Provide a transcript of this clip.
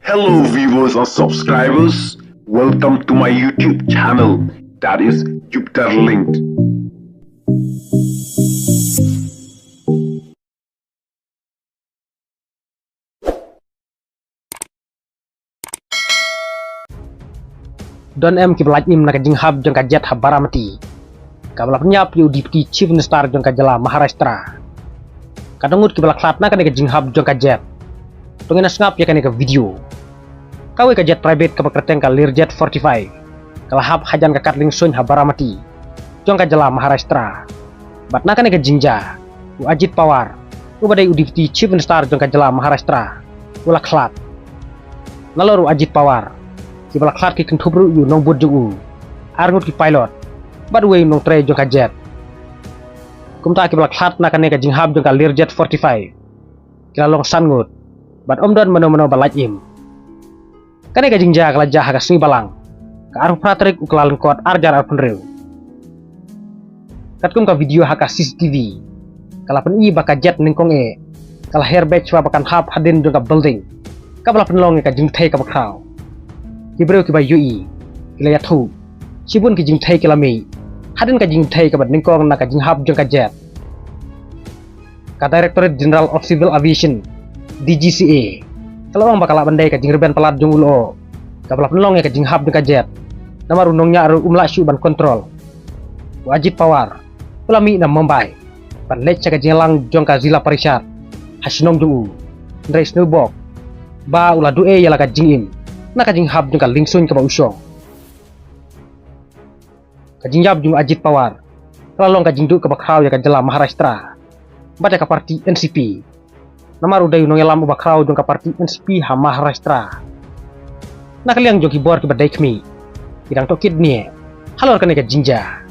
Hello viewers and subscribers, welcome to my YouTube channel, that is Jupiter Linked. Don em kiblat im nak jinghab jangka jet habaramati. Kabla penyap yu deputy chief minister jangka jala Maharashtra. Kadangut kiblat klat nak jinghab jangka jet. Tungina ngap ya ke video. Kawe ka jet private ka bakreteng ka Learjet 45. Kalahap hajan ka katling sun habaramati. Jangka jala Maharashtra. Bat nak ke jingja. U Ajit Pawar. U badai u deputy chief minister jangka jala Maharashtra. Ula klat. Nalor u Ajit Pawar. Kibala klat ki kentubru yu nong bud jung arngut ki pilot bad way nong tray jong ka jet kumta kibala klat na kaneka jinghab jong ka Learjet 45 kila long sangut bad omdon mano balaj im kaneka jingja kala jah ka sni balang ka aru pratrik uklalun kot arjar arpun rew katkum ka video haka CCTV kala pen i baka jet ningkong kala hairbag chwa bakan hap hadin jong ka building kabala penlong ka jingthai ka bakraw Kibreu kiba yui kila yathu sibun ki jing thai kila mei hadin ka jing thai ka bad ningkong na ka jing hab jong ka jet ka Directorate General of Civil Aviation DGCA kalau orang bakal bandai ka jing reben pelat jong ulo ka bala penlong ka jing hab jong ka jet namar unongnya aru umla syu ban kontrol Ajit Pawar ulami na Mumbai ban lech ka jing lang jong ka Zila Parishad hasinong jong u ndrai snowbok ba ula due yala ka jing im nak kajing hab jung ka lingsun ka bausong kajing yab jung Ajit Pawar lalong kajing du ka bakraw ya ka jala Maharashtra bada ka parti NCP namaru dayu nong yalam bakraw jung ka parti NCP ha Maharashtra nak liang jung ki bor ki badai kmi idang to kidnie halor ka ne ka jingja